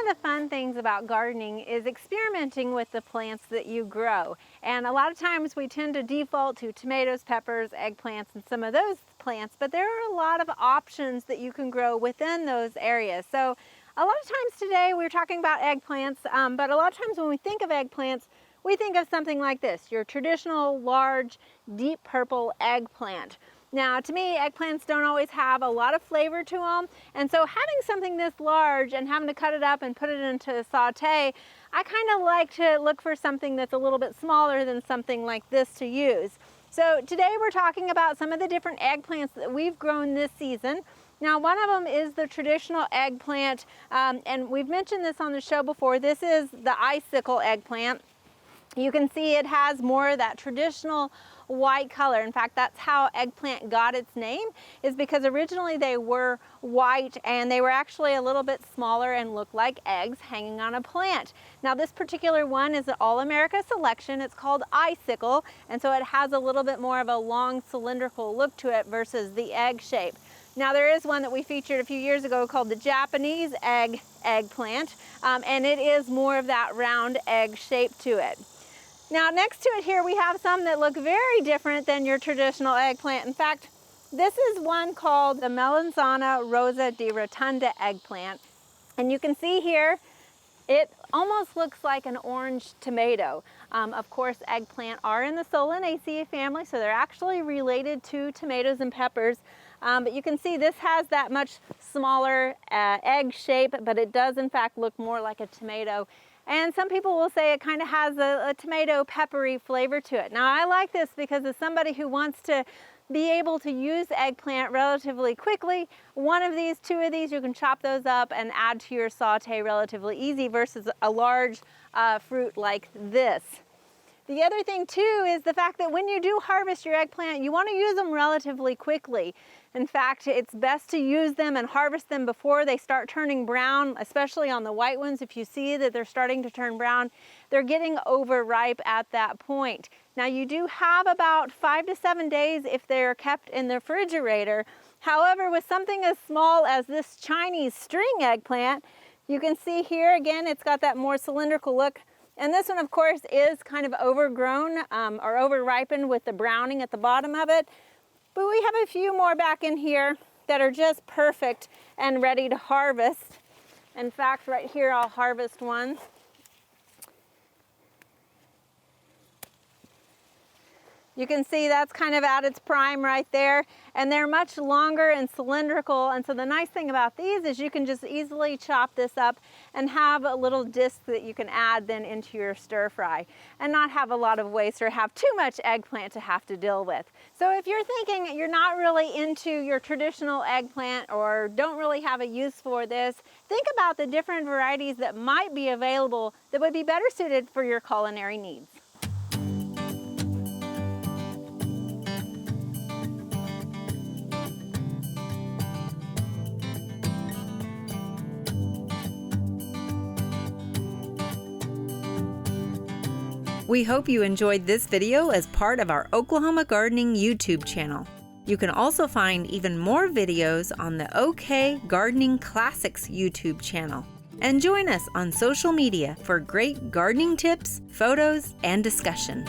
the fun things about gardening is experimenting with the plants that you grow. And a lot of times we tend to default to tomatoes, peppers, eggplants, and some of those plants, but there are a lot of options that you can grow within those areas. So a lot of times today we're talking about eggplants, but a lot of times when we think of eggplants, we think of something like this, your traditional large, deep purple eggplant. Now, to me, eggplants don't always have a lot of flavor to them, and so having something this large and having to cut it up and put it into a saute, I kind of like to look for something that's a little bit smaller than something like this to use. So today we're talking about some of the different eggplants that we've grown this season. Now, one of them is the traditional eggplant, and we've mentioned this on the show before. This is the icicle eggplant. You can see it has more of that traditional white color. In fact, that's how eggplant got its name, is because originally they were white and they were actually a little bit smaller and looked like eggs hanging on a plant. Now, this particular one is an All-America selection. It's called icicle, and so it has a little bit more of a long cylindrical look to it versus the egg shape. Now, there is one that we featured a few years ago called the Japanese eggplant, and it is more of that round egg shape to it. Now, next to it here, we have some that look very different than your traditional eggplant. In fact, this is one called the Melanzana rosa di rotunda eggplant. And you can see here, it almost looks like an orange tomato. Of course, eggplant are in the Solanaceae family, so they're actually related to tomatoes and peppers. But you can see this has that much smaller egg shape, but it does in fact look more like a tomato. And some people will say it kind of has a tomato peppery flavor to it. Now, I like this because as somebody who wants to be able to use eggplant relatively quickly, one of these, two of these, you can chop those up and add to your saute relatively easy versus a large fruit like this. The other thing too is the fact that when you do harvest your eggplant, you want to use them relatively quickly. In fact, it's best to use them and harvest them before they start turning brown, especially on the white ones. If you see that they're starting to turn brown, they're getting overripe at that point. Now, you do have about 5 to 7 days if they're kept in the refrigerator. However, with something as small as this Chinese string eggplant, you can see here again, it's got that more cylindrical look. And this one, of course, is kind of overgrown or over-ripened with the browning at the bottom of it. But we have a few more back in here that are just perfect and ready to harvest. In fact, right here, I'll harvest one. You can see that's kind of at its prime right there, and they're much longer and cylindrical. And so the nice thing about these is you can just easily chop this up and have a little disc that you can add then into your stir fry and not have a lot of waste or have too much eggplant to have to deal with. So if you're thinking you're not really into your traditional eggplant or don't really have a use for this, think about the different varieties that might be available that would be better suited for your culinary needs. We hope you enjoyed this video as part of our Oklahoma Gardening YouTube channel. You can also find even more videos on the OK Gardening Classics YouTube channel. And join us on social media for great gardening tips, photos, and discussion.